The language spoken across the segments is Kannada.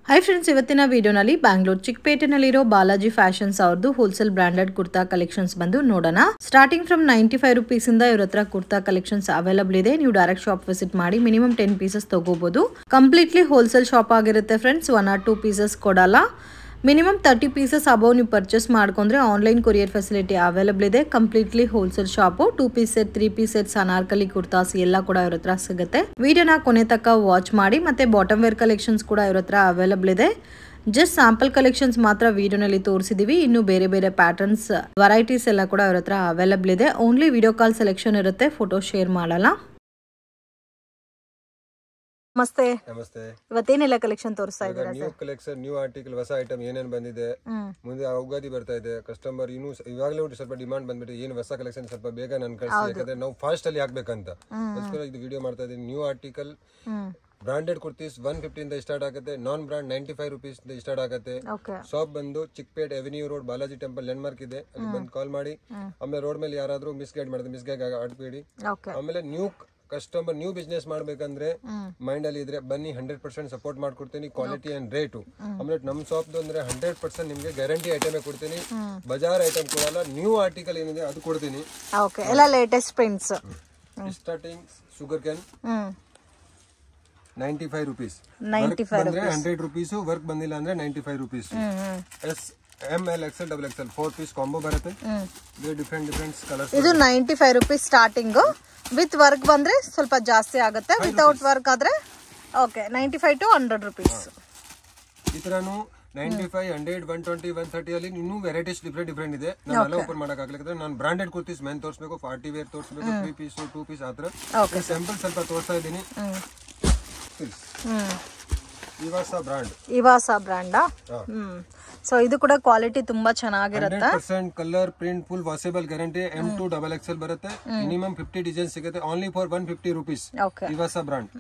हाय फ्रेंड्स ಇವತ್ತಿನ ವಿಡಿಯೋನಲ್ಲಿ ಬ್ಯಾಂಗ್ಳೂರ್ ಚಿಕ್ಕಪೇಟೆನಲ್ಲಿರೋ ಬಾಲಾಜಿ ಫ್ಯಾಷನ್ಸ್ ಅವರದು ಹೋಲ್ಸೇಲ್ ಬ್ರಾಂಡೆಡ್ ಕುರ್ತಾ ಕಲೆಕ್ಷನ್ಸ್ ಬಂದು ನೋಡೋಣ. ಸ್ಟಾರ್ಟಿಂಗ್ ಫ್ರಮ್ 95 ರೂಪೀಸ್ ಇಂದ ಇವರ ಹತ್ರ ಕುರ್ತಾ ಕಲೆಕ್ಷನ್ಸ್ ಅವೈಲಬಲ್ ಇದೆ. ನೀವು ಡೈರೆಕ್ಟ್ ಶಾಪ್ ವಿಸಿಟ್ ಮಾಡಿ ಮಿನಿಮಮ್ 10 ಪೀಸಸ್ ತಗೋಬಹುದು. ಕಂಪ್ಲೀಟ್ಲಿ ಹೋಲ್ಸೇಲ್ ಶಾಪ್ ಆಗಿರುತ್ತೆ ಫ್ರೆಂಡ್ಸ್. 1 or 2 ಪೀಸಸ್ ಕೊಡಲ್ಲ. ಮಿನಿಮಮ್ 30 ಪೀಸಸ್ ಅಬೌವ್ ನೀವು ಪರ್ಚೇಸ್ ಮಾಡ್ಕೊಂಡ್ರೆ ಆನ್ಲೈನ್ ಕೊರಿಯರ್ ಫೆಸಿಲಿಟಿ ಅವೈಲಬಲ್ ಇದೆ. Completely wholesale shop. 2 piece set, 3 piece sets, Anarkali kurtas ಎಲ್ಲ ಕೂಡ ಇವರ ಹತ್ರ ಸಿಗುತ್ತೆ. ವಿಡಿಯೋನ ಕೊನೆ ತನಕ ವಾಚ್ ಮಾಡಿ. ಮತ್ತೆ ಬಾಟಮ್ ವೇರ್ ಕಲೆಕ್ಷನ್ಸ್ ಕೂಡ ಇವರ ಹತ್ರ ಅವೈಲಬಲ್ ಇದೆ. ಜಸ್ಟ್ ಸ್ಯಾಂಪಲ್ ಕಲೆಕ್ಷನ್ಸ್ ಮಾತ್ರ ವಿಡಿಯೋನಲ್ಲಿ ತೋರಿಸಿದೀವಿ. ಇನ್ನು ಬೇರೆ ಬೇರೆ ಪ್ಯಾಟರ್ನ್ಸ್ ವೆರೈಟೀಸ್ ಎಲ್ಲ ಕೂಡ ಇವರ ಹತ್ರ ಅವೈಲಬಲ್ ಇದೆ. ಓನ್ಲಿ ವಿಡಿಯೋ ಕಾಲ್ ಸೆಲೆಕ್ಷನ್ ಇರುತ್ತೆ, ಫೋಟೋ ಶೇರ್ ಮಾಡಲ್ಲ. ನಮಸ್ತೆ. ನಮಸ್ತೆ. ಇವತ್ತೇನೆಲ್ಲ ಕಲೆಕ್ಷನ್ ತೋರಿಸ್ತಾ ಇದ್ದೀರಾ? ನ್ಯೂ ಕಲೆಕ್ಷನ್, ನ್ಯೂ ಆರ್ಟಿಕಲ್, ಹೊಸ ಐಟಮ್ ಏನೇನು ಬಂದಿದೆ. ಮುಂದೆ ಯುಗಾದಿ ಬರ್ತಾ ಇದೆ. ಕಸ್ಟಮರ್ ಇನ್ನು ಇವಾಗಲೇ ಸ್ವಲ್ಪ ಡಿಮಾಂಡ್ ಬಂದ್ಬಿಟ್ಟು ಏನು ಹೊಸ ಕಲೆಕ್ಷನ್ ಸ್ವಲ್ಪ ಬೇಗ ನನ್ ಕಳಿಸಿ, ಯಾಕಂದ್ರೆ ನಾವು ಫಾಸ್ಟ್ ಅಲ್ಲಿ ಹಾಕ್ಬೇಕಂತ ಅದಕ್ಕೋಸ್ಕರ ಇದು ವಿಡಿಯೋ ಮಾಡ್ತಾ ಇದ್ದೀನಿ. ನ್ಯೂ ಆರ್ಟಿಕಲ್ ಬ್ರಾಂಡೆಡ್ ಕುರ್ತೀಸ್ 150 ಇಂದ ಸ್ಟಾರ್ಟ್ ಆಗುತ್ತೆ. ನಾನ್ ಬ್ರಾಂಡ್ 95 ರೂಪೀಸ್ ಇಂದ ಸ್ಟಾರ್ಟ್ ಆಗುತ್ತೆ. ಶಾಪ್ ಬಂದು Chickpet avenue road, Balaji temple land ಇದೆ. ಅಲ್ಲಿ ಬಂದು ಕಾಲ್ ಮಾಡಿ. ಆಮೇಲೆ ರೋಡ್ ಮೇಲೆ ಯಾರಾದ್ರೂ ಮಿಸ್ಗೈಡ್ ಮಾಡಿದ್ರೆ ಮಿಸ್ಗೈಡ್ ಆಡ್ಬೇಡಿ. ಆಮೇಲೆ ನ್ಯೂ ಕಸ್ಟಮರ್ ನ್ಯೂ ಬಿಸ್ನೆಸ್ ಮಾಡ್ಬೇಕಂದ್ರೆ ಮೈಂಡ್ ಅಲ್ಲಿ ಇದ್ರೆ ಬನ್ನಿ, 100% ಸಪೋರ್ಟ್ ಮಾಡ್ಕೊಡ್ತೀನಿ. Quality and rate. ಆಮೇಲೆ ನಮ್ ಶಾಪ್ ಅಂದ್ರೆ 100% ನಿಮ್ಗೆ ಗ್ಯಾರಂಟಿ ಐಟಮ್ ಕೊಡ್ತೀನಿ. ಬಜಾರ್ ಐಟಮ್ ಕೊಡಲ್ಲ. ನ್ಯೂ ಆರ್ಟಿಕಲ್ ಏನಿದೆ ಅದು ಕೊಡ್ತೀನಿ. ಎಲ್ಲ latest prints. Starting sugar can 95 rupees. 100 rupees. Work ಬಂದಿಲ್ಲ ಅಂದ್ರೆ 95 rupees. S ML XL double XL 4 piece combo ಬರುತ್ತೆ. Different colours. ಇದು 95 ರೂಪೀಸ್ ಸ್ಟಾರ್ಟಿಂಗ್. ವಿತ್ ವರ್ಕ್ ಬಂದ್ರೆ ಸ್ವಲ್ಪ ಜಾಸ್ತಿ ಆಗುತ್ತೆ. ವಿತೌಟ್ ವರ್ಕ್ ಆದ್ರೆ 95 to 100 ರೂಪೀಸ್. ಈ ತರನು 95, 100, 120, 130 ಅಲ್ಲಿ ಇನ್ನೂ ವೆರೈಟೀಸ್ ಡಿಫ್ರೆಂಟ್ ಇದೆ. ನಾನು ಎಲ್ಲ ಓಪನ್ ಮಾಡಕ್ ಆಗ್ಲಿಕ್ಕೆ ನಾನು ಬ್ರಾಂಡೆಡ್ ಕುರ್ತೀಸ್ ಮೇನ್ ತೋರಿಸಬೇಕು, ಪಾರ್ಟಿ ವೇರ್ ತೋರಿಸಬೇಕು, 3 ಪೀಸ್ 2 ಪೀಸ್ ಆತರ ಸ್ಯಾಂಪಲ್ ಸ್ವಲ್ಪ ತೋರಿಸ್ತಾ ಇದ್ದೀನಿ. ಇವಾಸಾ ಬ್ರಾಂಡ್. ಸೊ ಇದು ಕೂಡ ಕ್ವಾಲಿಟಿ ತುಂಬಾ ಚೆನ್ನಾಗಿರುತ್ತೆ. 100% colour print full washable guarantee. M2 double XL ಬರುತ್ತೆ. ಮಿನಿಮಮ್ 50 ಡಿಸೈನ್ ಸಿಗುತ್ತೆ. Only for 150 rupees. Ivasa brand.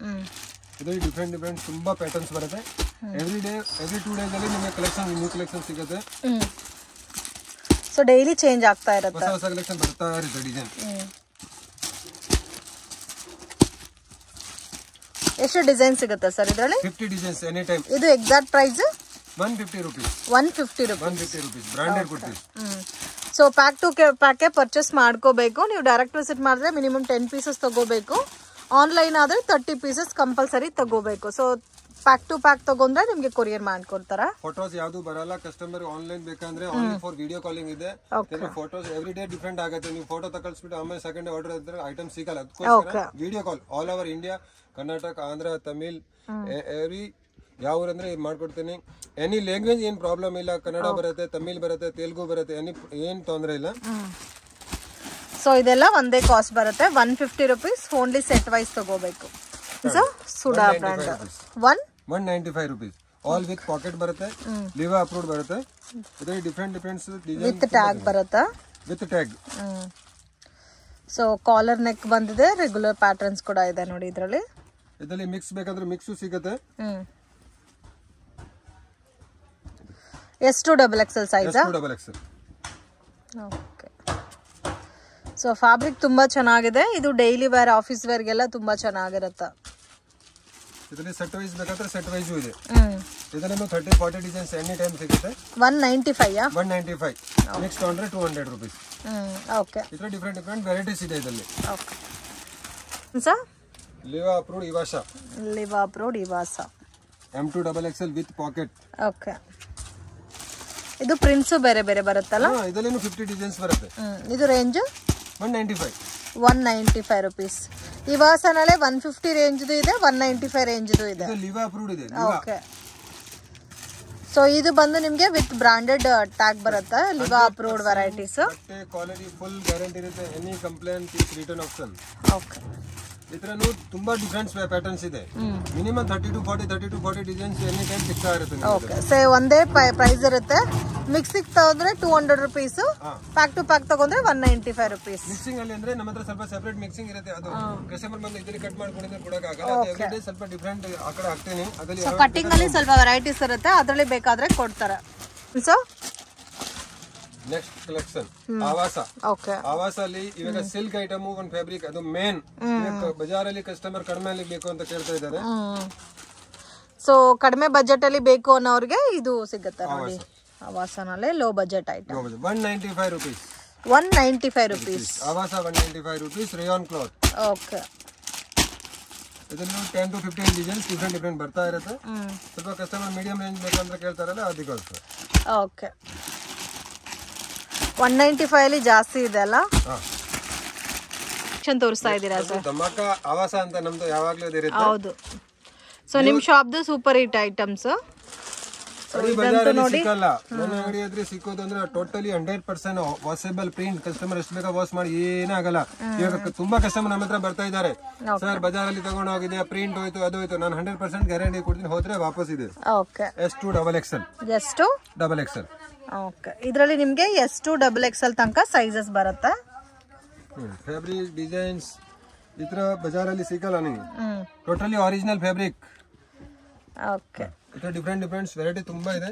ಇದರಲ್ಲಿ ಡಿಫ್ರೆಂಟ್ ತುಂಬಾ ಪ್ಯಾಟರ್ನ್ಸ್ ಬರುತ್ತೆ. ಎವ್ರಿ 2 ಡೇಸ್ ಅಲ್ಲಿ ನಿಮಗೆ ಕಲೆಕ್ಷನ್, ನ್ಯೂ ಕಲೆಕ್ಷನ್ ಸಿಗುತ್ತೆ. ಸೊ ಡೈಲಿ ಚೇಂಜ್ ಆಗ್ತಾ ಇರುತ್ತೆ. ಹೊಸ ಕಲೆಕ್ಷನ್ ಬರ್ತಾ ಇರುತ್ತೆ ಡಿಸೈನ್. ಎಷ್ಟು ಡಿಸೈನ್ ಸಿಗುತ್ತೆ ಸರ್ ಇದರಲ್ಲಿ? 50 ಡಿಸೈನ್ಸ್ ಎನಿ ಟೈಮ್. ಇದು exact price 150 rupees. 150 rupees branded kurtis. So pack to pack purchase ಮಾಡ್ಕೋಬೇಕು. ನೀವು ಡೈರೆಕ್ಟ್ ವಿಸಿಟ್ ಮಾಡಿದ್ರೆ ಮಿನಿಮಮ್ 10 ಪೀಸಸ್ ತಗೋಬೇಕು. ಆನ್ಲೈನ್ ಆದ್ರೆ 30 ಪೀಸಸ್ ಕಂಪಲ್ಸರಿ ತಗೋಬೇಕು. ಸೊ ಪ್ಯಾಕ್ ಟು ಪ್ಯಾಕ್ ತಗೊಂಡ್ರೆ ನಿಮ್ಗೆ ಕೊರಿಯರ್ ಮಾಡ್ಕೊಡ್ತಾರ. ಫೋಟೋಸ್ ಯಾವ್ದು ಬರಲ್ಲ. ಕಸ್ಟಮರ್ ಆನ್ಲೈನ್ ಬೇಕಂದ್ರೆ ಓನ್ಲಿ ಫಾರ್ ವಿಡಿಯೋ ಕಾಲಿಂಗ್ ಇದೆ. ಫೋಟೋಸ್ ಎವ್ರಿ ಡೇ ಡಿಫ್ರೆಂಟ್ ಆಗುತ್ತೆ. ನೀವು ಫೋಟೋ ತಗೊಳ್ಸ್ಬಿಟ್ಟು ಆಮೇಲೆ ಸೆಕೆಂಡ್ ಆರ್ಡರ್ ಇದ್ರೆ ಐಟಮ್ ಸಿಗಲ್ಲ. ಅದಕ್ಕೋಸ್ಕರ video call all over India, Karnataka, Andhra, Tamil, every ಯಾವ ಊರಂದ್ರೆ ಮಾಡ್ಕೊಡ್ತೀನಿ. ಎನಿ ಲ್ಯಾಂಗ್ವೇಜ್ ಏನ್ ಪ್ರಾಬ್ಲಮ್ ಇಲ್ಲ. ಕನ್ನಡ ಬರುತ್ತೆ, ತಮಿಳ್ ಬರುತ್ತೆ, ತೆಲುಗು ಬರುತ್ತೆ. ಏನ್ ತೊಂದರೆ ಇಲ್ಲ. ಸೊ ಇದೆಲ್ಲ ಒಂದೇ ಕಾಸ್ಟ್ ಬರುತ್ತೆ. 150 ರೂಪೀಸ್. ಓನ್ಲಿ ಸೆಟ್ ವೈಸ್ ತಗೋಬೇಕು. ಸೊ ಸುಡಾ brand 195 rupees. All with pocket ಬರುತ್ತೆ. ಲಿವಾ ಅಪ್ರೂವ್ಡ್ ಬರುತ್ತೆ. ಇದರಲ್ಲಿ ಡಿಫ್ರೆಂಟ್ ಡಿಸೈನ್ ವಿತ್ ಟ್ಯಾಗ್ ಬರುತ್ತೆ. With tag. So collar neck ಬಂದಿದೆ. ರೆಗ್ಯುಲರ್ ಪ್ಯಾಟರ್ನ್ಸ್ ಕೂಡ ಇದೆ ನೋಡಿ ಇದರಲ್ಲಿ. ಇದರಲ್ಲಿ ಮಿಕ್ಸ್ ಬೇಕಾದ್ರೆ ಮಿಕ್ಸ್ ಸಿಗುತ್ತೆ. S2 double XL size. Okay. So fabric ತುಂಬಾ ಚೆನ್ನಾಗಿದೆ. ಇದು ಡೈಲಿ ವೇರ್, ಆಫೀಸ್ ವೇರ್ ಗೆಲ್ಲ ತುಂಬಾ ಚೆನ್ನಾಗಿರುತ್ತೆ. ಇದರಲ್ಲಿ ಸೆಟ್ ವೈಸ್ ಬೇಕಾದ್ರೆ ಸೆಟ್ ವೈಸ್ ಇದೆ. ಇದರಲ್ಲೂ 30-40 ಡಿಸೈನ್ಸ್ ಎನಿ ಟೈಮ್ ಸಿಗುತ್ತೆ. 195 195. ನೆಕ್ಸ್ಟ್ ಅಂದ್ರೆ 200 ರೂಪೀಸ್. ಓಕೆ. ಇದರ ಡಿಫ್ರೆಂಟ್ ವೆರೈಟೀಸ್ ಇದೆ ಇದರಲ್ಲಿ. Okay sir. Liva approved Ivasa. Liva approved Ivasa. M2 double XL with pocket. Okay. ಇದು ಪ್ರಿಂಟ್ಸ್ ಬೇರೆ ಬೇರೆ ಬರುತ್ತಲ್ಲ. ಇದರಲ್ಲೂ 50 ಡಿಸೈನ್ಸ್ ಬರುತ್ತೆ. ಇದು ರೇಂಜ್ 195 ರೂಪೀಸ್. ಇವಾಸಾನಲ್ಲೇ 150 ರೇಂಜ್ ಇದೆ, 195 ರೇಂಜ್ ಇದೆ. ಲಿವಾ ಅಪ್ರೂವ್ಡ್ ಇದೆ. ಓಕೆ. ಸೊ ಇದು ಬಂದು ನಿಮಗೆ ವಿತ್ ಬ್ರಾಂಡೆಡ್ ಟ್ಯಾಗ್ ಬರುತ್ತೆ. Liva approved varieties. Quality full guarantee ಇರುತ್ತೆ. Any complaint is return option. Okay. ಇದರಲ್ಲೂ ತುಂಬಾ ಡಿಫರೆಂಟ್ ಪ್ಯಾಟರ್ನ್ಸ್ ಇದೆ. Minimum 30 to 40 designs any time ಸಿಗ್ತಾ ಇರುತ್ತೆ. ಓಕೆ. ಸೊ ಒಂದೇ ಪ್ರೈಸ್ ಇರುತ್ತೆ. ಮಿಕ್ಸಿಂಗ್ ತಗೊಂಡ್ರೆ 200 ರೂಪೀಸ್. ಪ್ಯಾಕ್ ಟು ಪ್ಯಾಕ್ ತಗೊಂಡ್ರೆ 195 ರೂಪೀಸ್. ಮಿಕ್ಸಿಂಗ್ ಅಲ್ಲಿ ಅಂದ್ರೆ ನಮ್ಮ ಹತ್ರ ಸ್ವಲ್ಪ ಸೆಪರೇಟ್ ಮಿಕ್ಸಿಂಗ್ ಇರುತ್ತೆ. ಅದು ಕಸ್ಟಮರ್ ಬಂದು ಇದರಲ್ಲಿ ಕಟ್ ಮಾಡ್ಕೊಂಡಿದ್ರೆ ಕೊಡಕ್ಕಾಗಲ್ಲ. ಎವ್ರಿ ಡೇ ಸ್ವಲ್ಪ ಡಿಫರೆಂಟ್ ಆ ಕಡೆ ಹಾಕ್ತೀನಿ. ಅದರಲ್ಲಿ ಕಟಿಂಗ್ ಅಲ್ಲಿ ಸ್ವಲ್ಪ ವೆರೈಟೀಸ್ ಇರುತ್ತೆ. ಅದರಲ್ಲಿ ಬೇಕಾದ್ರೆ ಕೊಡ್ತಾರೆ. ಸೊ ನೆಕ್ಸ್ಟ್ ಕಲೆಕ್ಷನ್ ಆವಾಸ. ಆವಾಸ ಅಲ್ಲಿ ಇವಾಗ ಸಿಲ್ಕ್ ಐಟಮ್ ಒಂದು ಫ್ಯಾಬ್ರಿಕ್ ಅದು ಮೇನ್. ಬಜಾರಲ್ಲಿ ಕಸ್ಟಮರ್ ಕಡಿಮೆ ಬೇಕು ಅಂತ ಕೇಳ್ತಾ ಇದ್ದಾರೆ. ಸೊ ಕಡಿಮೆ ಬಜೆಟ್ ಅಲ್ಲಿ ಬೇಕು ಅನ್ನೋರಿಗೆ ಇದು ಸಿಗುತ್ತೆ ನೋಡಿ. ಆವಾಸನಲ್ಲೇ low budget item. 195 rupees. 195 rupees. ಆವಾಸ 195 rupees. Rayon cloth. ಓಕೆ. ಇದನ್ನು 10 to 15 ಡಿಸೈನ್ಸ್ ಡಿಫರೆಂಟ್ ಬರ್ತಾ ಇರುತ್ತೆ. ಸ್ವಲ್ಪ ಕಸ್ಟಮರ್ ಮೀಡಿಯಂ ರೇಂಜ್ ಬೇಕಂತ ಕೇಳ್ತಾರಲ್ಲ ಅದಕ್ಕೋಸ್ಕರ. ಓಕೆ. 195 ಅಲ್ಲಿ ಜಾಸ್ತಿ ಇದೆ ಅಲ್ಲ? ತೋರಿಸ್ತಾ ಇದ್ದೀರಾ ಸರ್? ಧಮಾಕ ಆವಾಸ ಅಂತ ನಮ್ದು ಯಾವಾಗ್ಲೂ ಇರುತ್ತೆ. ಹೌದು. ಸೊ ನಿಮ್ ಶಾಪ್ದು ಸೂಪರ್ ಹಿಟ್ ಐಟಮ್ಸ್. ಸಿಕ್ಕಲ್ಲ, ನನ್ನ ಅಂಗಡಿ ಸಿಕ್ಕೋದು ಅಂದ್ರೆ ಟೋಟಲಿ 100% ವಾಷೇಬಲ್ ಪ್ರಿಂಟ್. ಕಸ್ಟಮರ್ ಎಷ್ಟು ಬೇಗ ವಾಶ್ ಮಾಡಿ ಏನಾಗಲ್ಲ. ಇವಾಗ ತುಂಬಾ ಕಸ್ಟಮರ್ ನಮ್ಮ ಹತ್ರ ಬರ್ತಾ ಇದ್ದಾರೆ, ಸರ್ ಬಜಾರಲ್ಲಿ ತಗೊಂಡು ಹೋಗಿದೆ, ಪ್ರಿಂಟ್ ಹೋಯ್ತು, ಅದು ಹೋಯ್ತು. ನಾನು 100% ಗ್ಯಾರಂಟಿ ಕೊಡ್ತೀನಿ, ಹೋದ್ರೆ ವಾಪಸ್ ಇದೆ. S2 XXL. S2 XXL. Okay. ಇದರಲ್ಲಿ ನಿಮಗೆ S2 XXL ತನಕ ಸೈಜಸ್ ಬರುತ್ತೆ. ಫ್ಯಾಬ್ರಿಕ್ ಡಿಸೈನ್ಸ್ ಈ ತರ ಬಜಾರಲ್ಲಿ ಸಿಕ್ಕಲ್ಲ ನಿಮಗೆ. Totally original fabric. Okay. Different variety ತುಂಬಾ ಇದೆ,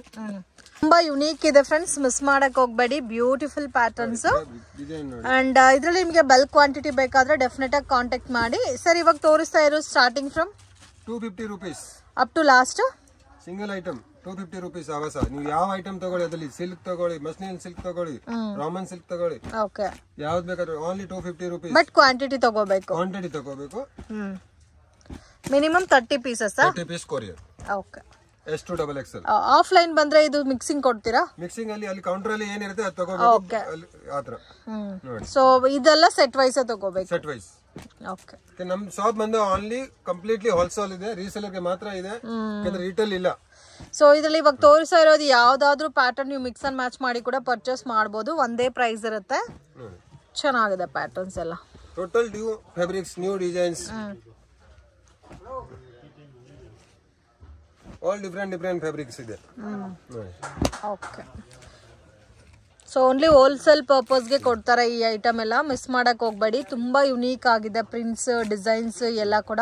ತುಂಬಾ ಯುನೀಕ್ ಇದೆ ಫ್ರೆಂಡ್ಸ್. ಮಿಸ್ ಮಾಡಕ್ ಹೋಗ್ಬೇಡಿ. Beautiful patterns. ಅಂಡ್ ಇದರಲ್ಲಿ ನಿಮಗೆ ಬಲ್ಕ್ ಕ್ವಾಂಟಿಟಿ ಬೇಕಾದ್ರೆ ಡೆಫಿನೆಟ್ ಆಗಿ ಕಾಂಟ್ಯಾಕ್ಟ್ ಮಾಡಿ. ಸರ್ ಇವಾಗ ತೋರಿಸ್ತಾ ಇರೋ starting from 250 rupees up to last single item 250 rupees ಆವಾಸ. ನೀವು ಯಾವ ಐಟಮ್ ತಗೊಳ್ಳಿ, ಅದ್ರಲ್ಲಿ ಸಿಲ್ಕ್ ತಗೊಳ್ಳಿ, ಮಸ್ಲಿನ್ ಸಿಲ್ಕ್ ತಗೊಳ್ಳಿ, ರಾಮನ್ ಸಿಲ್ಕ್ ತಗೊಳ್ಳಿ, ಓಕೆ, ಯಾವ್ದು ಬೇಕಾದ್ರೆ ಓನ್ಲಿ 250 rupees. ಬಟ್ ಕ್ವಾಂಟಿಟಿ ತಗೋಬೇಕು. Minimum 30 pieces. 30 piece courier. Okay. S2 XXL. Offline ಬಂದ್ರೆ ಇದು ಮಿಕ್ಸಿಂಗ್ ಕೊಡ್ತೀರಾ? ಮಿಕ್ಸಿಂಗ್ ಅಲ್ಲಿ ಕೌಂಟರ್ ಅಲ್ಲಿ ಏನಿರುತ್ತೆ ಅದು ತಗೋಬೇಕು. ಆತರ ನೋಡಿ. ಸೊ ಇದೆಲ್ಲ ಸೆಟ್ ವೈಸ್ ತಗೋಬೇಕು. Set wise. ಓಕೆ. ನಮ್ ಶಾಪ್ ಬಂದು ಓನ್ಲಿ ಕಂಪ್ಲೀಟ್ಲಿ ಹೋಲ್ಸೇಲ್ ಇದೆ, ರೀಸೇಲರ್ ಗೆ ಮಾತ್ರ ಇದೆ, ಯಾಕಂದ್ರೆ ರಿಟೇಲ್ ಇಲ್ಲ. ಸೊ ಇದರಲ್ಲಿ ಇವಾಗ ತೋರಿಸ್ತಾ ಇರೋದು ಯಾವ್ದಾದ್ರು ಪ್ಯಾಟರ್ನ್ ನೀವು ಮಿಕ್ಸ್ ಅಂಡ್ ಮ್ಯಾಚ್ ಮಾಡಿ ಕೂಡ ಪರ್ಚೇಸ್ ಮಾಡಬಹುದು. ಒಂದೇ ಪ್ರೈಸ್ ಇರುತ್ತೆ. ಚೆನ್ನಾಗಿದೆ ಪ್ಯಾಟರ್ನ್ಸ್ ಎಲ್ಲ. Total new fabrics, new designs, all different fabrics ಇದೆ. ಓಕೆ. ಸೊ ಓನ್ಲಿ ಹೋಲ್ಸೇಲ್ ಪರ್ಪಸ್ಗೆ ಕೊಡ್ತಾರೆ ಈ ಐಟಮ್ ಎಲ್ಲ. ಮಿಸ್ ಮಾಡಕ್ ಹೋಗ್ಬೇಡಿ. ತುಂಬಾ ಯುನೀಕ್ ಆಗಿದೆ ಪ್ರಿಂಟ್ಸ್, ಡಿಸೈನ್ಸ್ ಎಲ್ಲ ಕೂಡ.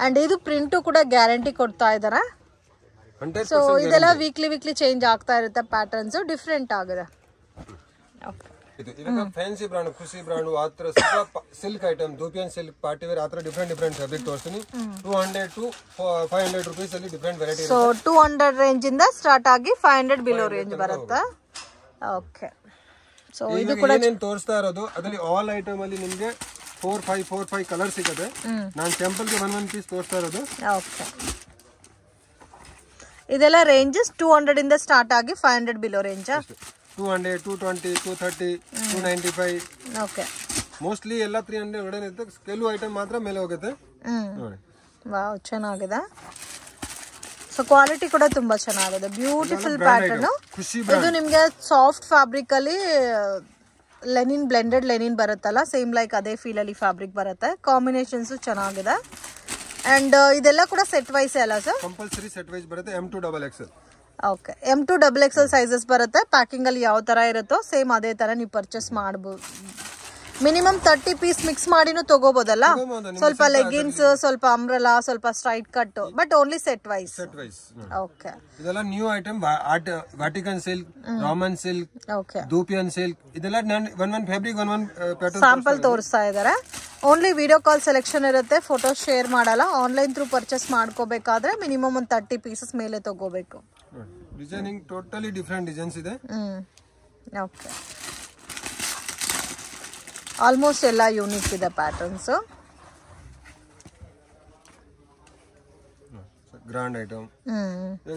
ಅಂಡ್ ಇದು ಪ್ರಿಂಟು ಕೂಡ ಗ್ಯಾರಂಟಿ ಕೊಡ್ತಾ ಇದಾರೆ. ಸೊ ಇದೆಲ್ಲ ವೀಕ್ಲಿ ಚೇಂಜ್ ಆಗ್ತಾ ಇರುತ್ತೆ. ಪ್ಯಾಟರ್ನ್ಸ್ ಡಿಫ್ರೆಂಟ್ ಆಗಿದೆ. ಫ್ಯಾನ್ಸಿ ಬ್ರಾಂಡ್, ಖುಷಿ ಬ್ರಾಂಡ್, ಆತರ ಸ್ವಲ್ಪ silk item, dupion silk, party wear, ಆತರ ಡಿಫರೆಂಟ್ ಫ್ಯಾಬ್ರಿಕ್ ತೋರಿಸ್ತೀನಿ. 200 to 500 rupees ಅಲ್ಲಿ ಡಿಫರೆಂಟ್ ವೆರೈಟಿ. ಸೊ 200 ರೇಂಜ್ ಇಂದ ಸ್ಟಾರ್ಟ್ ಆಗಿ 500 ಬಿಲೋ ರೇಂಜ್ ಬರುತ್ತೆ. ಓಕೆ. ಸೊ ಇದು ಕೂಡ ಏನೇನು ತೋರಿಸ್ತಾ ಇರೋದು ಅದರಲ್ಲಿ ಆಲ್ ಐಟಮ್ ಅಲ್ಲಿ ನಿಮಗೆ 4-5 ಕಲರ್ ಸಿಗುತ್ತೆ. ನಾನು ಸ್ಯಾಂಪಲ್ ಗೆ 1 ಪೀಸ್ ತೋರಿಸ್ತಾ ಇರೋದು. ಓಕೆ. ಇದೆಲ್ಲ ರೇಂಜಸ್ 200 ಇಂದ ಸ್ಟಾರ್ಟ್ ಆಗಿ 500 ಬಿಲೋ ರೇಂಜ್. 200, 220, 230, 295. ಓಕೆ. ಮೋಸ್ಟ್ಲಿ ಎಲ್ಲ 300 ಒಳಗಡೆ ಇರುತ್ತೆ. ಕೆಲವು ಐಟಮ್ ಮಾತ್ರ ಮೇಲೆ ಹೋಗುತ್ತೆ. ವಾವ್, ಚೆನ್ನಾಗಿದೆ. ಸೊ ಕ್ವಾಲಿಟಿ ಕೂಡ ತುಂಬಾ ಚೆನ್ನಾಗಿದೆ. Beautiful pattern. ಇದು ನಿಮ್ಗೆ ಸಾಫ್ಟ್ ಫ್ಯಾಬ್ರಿಕ್ ಅಲ್ಲಿ ಲೆನಿನ್, ಬ್ಲೆಂಡೆಡ್ ಲೆನಿನ್ ಬರುತ್ತಲ್ಲ, ಸೇಮ್ ಲೈಕ್ ಅದೇ ಫೀಲ್ ಅಲ್ಲಿ ಫ್ಯಾಬ್ರಿಕ್ ಬರುತ್ತೆ. ಕಾಂಬಿನೇಷನ್ಸ್ ಚೆನ್ನಾಗಿದೆ. ಅಂಡ್ ಇದೆಲ್ಲ ಕೂಡ ಸೆಟ್ ವೈಸ್ ಅಲ್ಲ ಸರ್? ಕಂಪಲ್ಸರಿ ಸೆಟ್ ವೈಸ್ ಬರುತ್ತೆ. M2 XXL. Okay. M2 XXL sizes ಬರುತ್ತೆ. ಪ್ಯಾಕಿಂಗ್ ಅಲ್ಲಿ ಯಾವ ತರ ಇರುತ್ತೋ ಸೇಮ್ ಅದೇ ತರ ನೀವು ಪರ್ಚೇಸ್ ಮಾಡಬಹುದು. ಮಿನಿಮಮ್ 30 ಪೀಸ್ ಮಿಕ್ಸ್ ಮಾಡಿನೂ ತಗೋಬಹುದಲ್ಲ. ಸ್ವಲ್ಪ ಲೆಗಿನ್ಸ್, ಸ್ವಲ್ಪ ಅಂಬ್ರೆಲಾ, ಸ್ವಲ್ಪ straight cut, but only set wise. Okay. ಇದೆಲ್ಲ new item. Vatican silk, Roman silk, okay, dupion silk, ಇದೆಲ್ಲ one fabric, one pattern sample ತೋರಿಸ್ತಾ ಇದ್ದಾರೆ. ಓನ್ಲಿ ವಿಡಿಯೋ ಕಾಲ್ ಸೆಲೆಕ್ಷನ್ ಇರುತ್ತೆ. ಫೋಟೋ ಶೇರ್ ಮಾಡಲ್ಲ. ಆನ್ಲೈನ್ ಥ್ರೂ ಪರ್ಚೇಸ್ ಮಾಡ್ಕೋಬೇಕಾದ್ರೆ ಮಿನಿಮಮ್ ಒಂದು 30 ಪೀಸಸ್ ಮೇಲೆ ತಗೋಬೇಕು. ಡಿಸೈನಿಂಗ್ ಟೋಟಲಿ ಡಿಫರೆಂಟ್ ಡಿಸೈನ್ಸ್ ಇದೆ. ಓಕೆ. ಆಲ್ಮೋಸ್ಟ್ ಎಲ್ಲ ಯೂನಿಕ್ ಇದೆ ಪ್ಯಾಟರ್ನ್ಸ್. Grand item.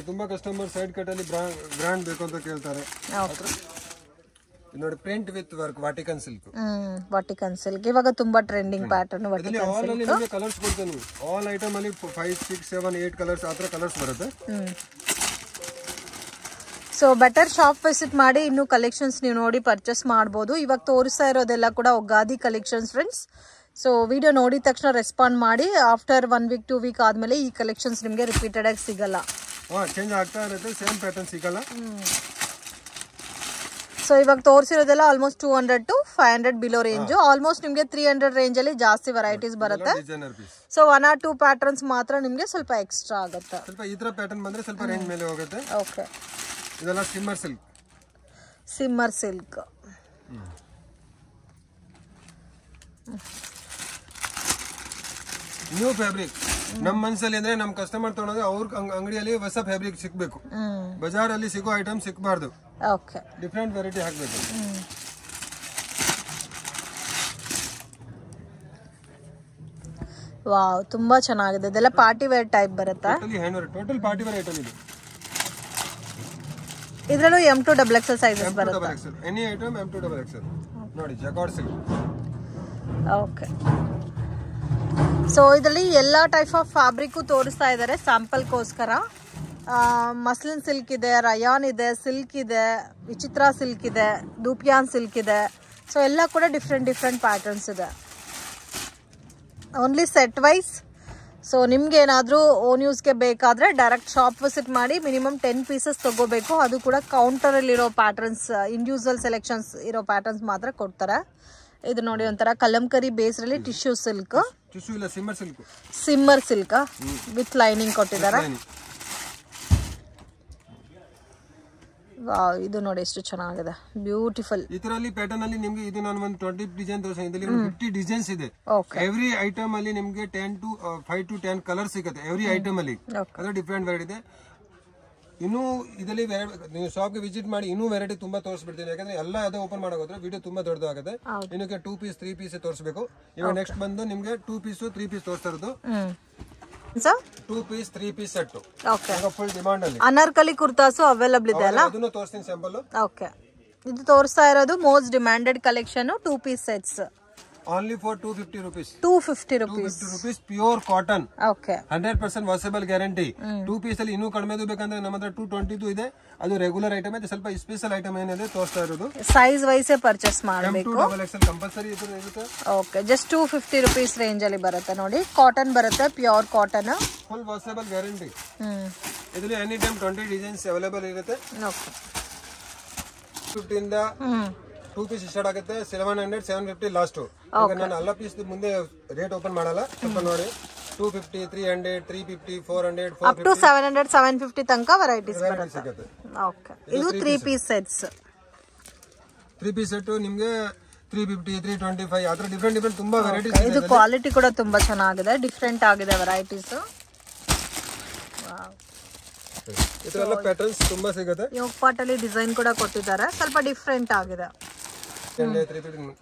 ತುಂಬಾ ಕಸ್ಟಮರ್ ಸೈಡ್ ಕಟ್ ಅಲ್ಲಿ ಗ್ರಾಂಡ್ ಬೇಕು ಅಂತ ಕೇಳ್ತಾರೆ. ನೋಡಿ, print with work, Vatican silk. Vatican silk ಇವಾಗ ತುಂಬಾ trending pattern. Vatican silk colours ಕೊಡ್ತೀನಿ. ಆಲ್ ಐಟಮ್ ಅಲ್ಲಿ 5, 6, 7, 8 ಕಲರ್ಸ್ ಆತರ ಕಲರ್ಸ್ ಬರುತ್ತೆ. ಸೊ ಬೆಟರ್ ಶಾಪ್ ವಿಸಿಟ್ ಮಾಡಿ ಇನ್ನೂ ಕಲೆಕ್ಷನ್ಸ್ ನೀವು ನೋಡಿ ಪರ್ಚೇಸ್ ಮಾಡ್ಬೋದು. ಇವಾಗ ತೋರಿಸ್ತಾ ಇರೋದೆಲ್ಲ ಕೂಡ Ugadi collections friends. So video ನೋಡಿದ ತಕ್ಷಣ ರೆಸ್ಪಾಂಡ್ ಮಾಡಿ. ಆಫ್ಟರ್ 1 week 2 week ಆದ್ಮೇಲೆ ಈ ಕಲೆಕ್ಷನ್ಸ್ ನಿಮಗೆ ರಿಪೀಟೆಡ್ ಆಗಿ ಸಿಗಲ್ಲ. ಚೇಂಜ್ ಆಗ್ತಾ ಇರುತ್ತೆ, ಸೇಮ್ ಪ್ಯಾಟರ್ನ್ ಸಿಗಲ್ಲ. ಸೊ ಇವಾಗ ತೋರಿಸಿರೋದೆಲ್ಲ almost 200 to 500 below range. Almost ನಿಮಗೆ 300 ರೇಂಜ್ ಅಲ್ಲಿ ಜಾಸ್ತಿ ವೆರೈಟೀಸ್ ಬರುತ್ತೆ. ಸೊ 1 or 2 ಪ್ಯಾಟರ್ನ್ಸ್ ಮಾತ್ರ ನಿಮಗೆ ಸ್ವಲ್ಪ ಎಕ್ಸ್ಟ್ರಾ ಆಗುತ್ತೆ. ಸ್ವಲ್ಪ ಈ ತರ ಪ್ಯಾಟರ್ನ್ ಬಂದ್ರೆ ಸ್ವಲ್ಪ ರೇಂಜ್ ಮೇಲೆ ಹೋಗುತ್ತೆ. ಓಕೆ. ಇದೆಲ್ಲ ಸಿಮ್ಮರ್ silk. Shimmer silk. New fabric. ನಮ್ಮ ಮನಸ್ಸಲ್ಲಿ ಅಂದ್ರೆ ನಮ್ಮ ಕಸ್ಟಮರ್ ತಗೊಂಡ್ರೆ ಅವ್ರ ಅಂಗಡಿಯಲ್ಲಿ ಹೊಸ ಫ್ಯಾಬ್ರಿಕ್ ಸಿಕ್ಬೇಕು, ಬಜಾರಲ್ಲಿ ಸಿಗೋ ಐಟಮ್ ಸಿಕ್ಬಾರ್ದು. ಓಕೆ, ಡಿಫ್ರೆಂಟ್ ವೆರೈಟಿ ಹಾಕ್ಬೇಕು. ವಾವ್, ತುಂಬಾ ಚೆನ್ನಾಗಿದೆ. ಇದೆಲ್ಲ ಪಾರ್ಟಿ ವೇರ್ ಟೈಪ್ ಬರುತ್ತಾ? ಟೋಟಲ್ ಪಾರ್ಟಿ ವೇರ್ ಐಟಮ್ ಇದು. ಇದರಲ್ಲೂ M2 XXL ಸೈಜಸ್ ಬರುತ್ತೆ. Any item M2 XXL. ನೋಡಿ ಜಕಾರ್ಡ್ ಸಿಲ್ಕ್. ಓಕೆ, ಸೊ ಇದರಲ್ಲಿ ಎಲ್ಲ ಟೈಪ್ ಆಫ್ ಫ್ಯಾಬ್ರಿಕ್ ತೋರಿಸ್ತಾ ಇದ್ದಾರೆ ಸ್ಯಾಂಪಲ್ಗೋಸ್ಕರ. ಮಸ್ಲಿನ್ ಸಿಲ್ಕ್ ಇದೆ, ರಯಾನ್ ಇದೆ, ಸಿಲ್ಕ್ ಇದೆ, ವಿಚಿತ್ರ ಸಿಲ್ಕ್ ಇದೆ, ದೂಪಿಯಾನ್ ಸಿಲ್ಕ್ ಇದೆ. ಸೊ ಎಲ್ಲ ಕೂಡ ಡಿಫ್ರೆಂಟ್ ಪ್ಯಾಟರ್ನ್ಸ್ ಇದೆ. Only set wise. ಸೊ ನಿಮ್ಗೆ ಏನಾದರೂ ಓನ್ ಯೂಸ್ಗೆ ಬೇಕಾದರೆ ಡೈರೆಕ್ಟ್ ಶಾಪ್ ವಿಸಿಟ್ ಮಾಡಿ ಮಿನಿಮಮ್ 10 ಪೀಸಸ್ ತೊಗೋಬೇಕು. ಅದು ಕೂಡ ಕೌಂಟರಲ್ಲಿರೋ ಪ್ಯಾಟರ್ನ್ಸ್, ಇಂಡಿವಿಜುವಲ್ ಸೆಲೆಕ್ಷನ್ಸ್ ಇರೋ ಪ್ಯಾಟರ್ನ್ಸ್ ಮಾತ್ರ ಕೊಡ್ತಾರೆ. ಇದು ನೋಡಿ ಒಂಥರ ಕಲಂಕರಿ ಬೇಸ್ರಲ್ಲಿ tissue silk, shimmer silk with lining ಕೊಟ್ಟಿದ್ದಾರೆ. ವಾವ್, ಇದು ನೋಡಿ ಎಷ್ಟು ಚೆನ್ನಾಗಿದೆ, ಬ್ಯೂಟಿಫುಲ್. ಇದರಲ್ಲಿ ಪ್ಯಾಟರ್ನ್ ಅಲ್ಲಿ ನಿಮಗೆ ಇದು ನಾನು ಒಂದು 20 ಡಿಸೈನ್ ತೋರಿಸಿದ್ದೀನಿ. ಇದರಲ್ಲಿ 50 ಡಿಸೈನ್ಸ್ ಇದೆ. ಎವ್ರಿ ಐಟಮ್ ಅಲ್ಲಿ ನಿಮಗೆ 5 to 10 ಕಲರ್ ಸಿಗುತ್ತೆ ಎವ್ರಿ ಐಟಮ್ ಅಲ್ಲಿ. ಅದು ಡಿಫ್ರೆಂಟ್ ವೆರೈಟಿ ಇದೆ. ಇನ್ನೂ ಇದರಲ್ಲಿ ನೀವು ಶಾಪ್ಗೆ ವಿಸಿಟ್ ಮಾಡಿ ಇನ್ನೂ ವೆರೈಟಿ ತುಂಬಾ ತೋರಿಸ್ಬಿಡ್ತೀನಿ. ಯಾಕಂದ್ರೆ ಎಲ್ಲ ಅದೇ ಓಪನ್ ಮಾಡೋದ್ರೆ ವಿಡಿಯೋ ತುಂಬಾ ದೊಡ್ಡದಾಗುತ್ತೆ. ಇನ್ನಕ್ಕೆ 2 ಪೀಸ್ 3 ಪೀಸ್ ತೋರಿಸಬೇಕು. ಇವಾಗ ನೆಕ್ಸ್ಟ್ ಬಂದು ನಿಮ್ಗೆ 2 ಪೀಸ್ 3 ಪೀಸ್ ತೋರಿಸ್ತಾ ಇರೋದು. 2 piece 3 piece set. Okay, full demand ಅಲ್ಲಿ ಅನಾರ್ಕಲಿ ಕುರ್ತಾಸು ಅವೈಲಬಲ್ ಇದೆ ಅಲ್ಲ? ಅದನ್ನು ತೋರಿಸ್ತೀನಿ ಸ್ಯಾಂಪಲ್. ಓಕೆ, ಇದು ತೋರಿಸ್ತಾ ಇರೋದು most demanded collection 2 piece sets. Only for 250 rupees. 250 rupees. 250 rupees pure cotton. Okay. 100% washable guarantee. 2 piece ಅಲ್ಲಿ ಇನ್ನೂ ಕಡಿಮೆದು ಬೇಕಂದ್ರೆ ನಮ್ಮ ಹತ್ರ 220 ಇದೆ. ಅದು ರೆಗ್ಯುಲರ್ ಐಟಮ್ ಇದೆ. ಸ್ವಲ್ಪ ಸ್ಪೆಷಲ್ ಐಟಮ್ ಏನಿದೆ ತೋರಿಸ್ತಾ ಇರೋದು. ಸೈಜ್ ವೈಸ್ ಪರ್ಚೇಸ್ ಮಾಡಬೇಕು. M2 XXL ಕಂಪಲ್ಸರಿ ಇರುತ್ತೆ. ಓಕೆ, ಜಸ್ಟ್ 250 rupees ರೇಂಜ್ ಅಲ್ಲಿ ಬರುತ್ತೆ ನೋಡಿ. ಕಾಟನ್ ಬರುತ್ತೆ, pure cotton, full washable guarantee. ಇದರಲ್ಲಿ ಎನಿ ಟೈಮ್ 20 ಡಿಸೈನ್ಸ್ ಅವೈಲೇಬಲ್ ಇರುತ್ತೆ. ಓಕೆ, 50 ಇಂದ 2 ಪೀಸ್ ಸ್ಟಾರ್ಟ್ ಆಗುತ್ತೆ. 700 750 ಲಾಸ್ಟ್. ಈಗ ನಾನು ಎಲ್ಲ ಪೀಸ್ ಮುಂದೆ ರೇಟ್ ಓಪನ್ ಮಾಡಲ್ಲ. ಸ್ವಲ್ಪ ನೋಡಿ, 250 300 350 400 ಅಪ್ ಟು 700 750 ತನಕ ವೆರೈಟೀಸ್ ಬರುತ್ತೆ. ಓಕೆ, ಇದು 3 ಪೀಸ್ ಸೆಟ್ಸ್. 3 ಪೀಸ್ ಸೆಟ್ ನಿಮಗೆ 350 325 ಆ ತರ ಡಿಫರೆಂಟ್ ತುಂಬಾ ವೆರೈಟೀಸ್ ಇದೆ. ಇದು ಕ್ವಾಲಿಟಿ ಕೂಡ ತುಂಬಾ ಚೆನ್ನಾಗಿದೆ, ಡಿಫರೆಂಟ್ ಆಗಿದೆ ವೆರೈಟೀಸ್. ವಾವ್, ಇದೆಲ್ಲ ಪ್ಯಾಟರ್ನ್ಸ್ ತುಂಬಾ ಸಿಗುತ್ತೆ. ಯೋಗ್ ಪಾಟ್ ಅಲ್ಲಿ ಡಿಸೈನ್ ಕೂಡ ಕೊಟ್ಟಿದ್ದಾರೆ, ಸ್ವಲ್ಪ ಡಿಫರೆಂಟ್ ಆಗಿದೆ.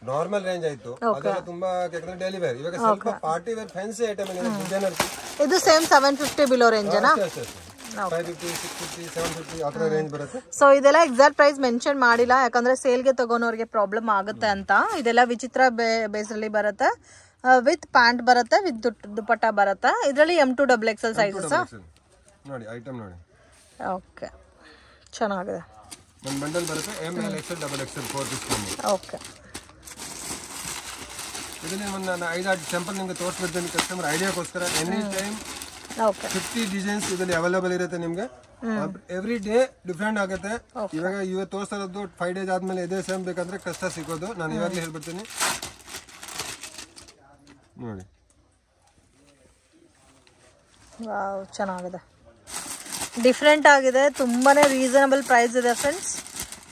ನಾರ್ಮಲ್ ರೇಂಜ್ ಆಯ್ತು, ಅದೆಲ್ಲ ತುಂಬಾ ಡೈಲಿ ವೇರ್. ಇವಾಗ ಸ್ವಲ್ಪ ಪಾರ್ಟಿ ವೇರ್ ಫ್ಯಾನ್ಸಿ ಐಟಮ್ ಇದೆ. ಡಿಸೈನರ್ ಇದು ಸೇಮ್ 750 ಬಿಲೋ ರೇಂಜ್ ನಾ? 550 650 750 ಆ ತರ ರೇಂಜ್ ಬರುತ್ತೆ. ಸೊ ಇದೆಲ್ಲ ಎಕ್ಸಾಕ್ಟ್ ಪ್ರೈಸ್ ಮೆನ್ಷನ್ ಮಾಡಿಲ್ಲ, ಯಾಕಂದ್ರೆ ಸೇಲ್ಗೆ ತಗೋನೋರಿಗೆ ಪ್ರಾಬ್ಲಮ್ ಆಗುತ್ತೆ ಅಂತ. ಇದೆಲ್ಲ ವಿಚಿತ್ರ ಬೇಸ್ ಅಲ್ಲಿ ಬರುತ್ತೆ, ವಿತ್ ಪ್ಯಾಂಟ್ ಬರುತ್ತೆ, ವಿತ್ ದುಪಟ್ಟ ಬರುತ್ತೆ. ಇದರಲ್ಲಿ M2 XXL ಸೈಜಸ್ ನೋಡಿ. ಐಟಮ್ ನೋಡಿ. ಓಕೆ, ಚೆನ್ನಾಗಿದೆ. ಒಂದು ಬಂಡಲ್ ಬರುತ್ತೆ ML XL XXL 4 ಪೀಸ್ ಬಂದು. ಓಕೆ, ಇದರಲ್ಲಿ ಒಂದು ನಾನು 5-6 ಸ್ಯಾಂಪಲ್ ನಿಮಗೆ ತೋರಿಸ್ಬಿಡ್ತೀನಿ ಕಸ್ಟಮರ್ ಐಡಿಯಾಗೋಸ್ಕರ. ಎನಿ ಟೈಮ್ 50 ಡಿಸೈನ್ಸ್ ಇದರಲ್ಲಿ ಅವೈಲೇಬಲ್ ಇರುತ್ತೆ ನಿಮಗೆ. ಎವ್ರಿ ಡೇ ಡಿಫ್ರೆಂಟ್ ಆಗುತ್ತೆ. ಇವಾಗ ಇವತ್ತು ತೋರಿಸ್ತಾ ಇರೋದು 5 ಡೇಸ್ ಆದ್ಮೇಲೆ ಇದೇ ಸೇಮ್ ಬೇಕಂದ್ರೆ ಕಷ್ಟ ಸಿಗೋದು. ನಾನು ಇವಾಗಲೇ ಹೇಳ್ಬಿಡ್ತೀನಿ ನೋಡಿ. ವಾವ್, ಚೆನ್ನಾಗಿದೆ, ಡಿಫ್ರೆಂಟ್ ಆಗಿದೆ, ತುಂಬಾನೇ ರೀಸನಬಲ್ ಪ್ರೈಸ್ ಇದೆ ಫ್ರೆಂಡ್ಸ್.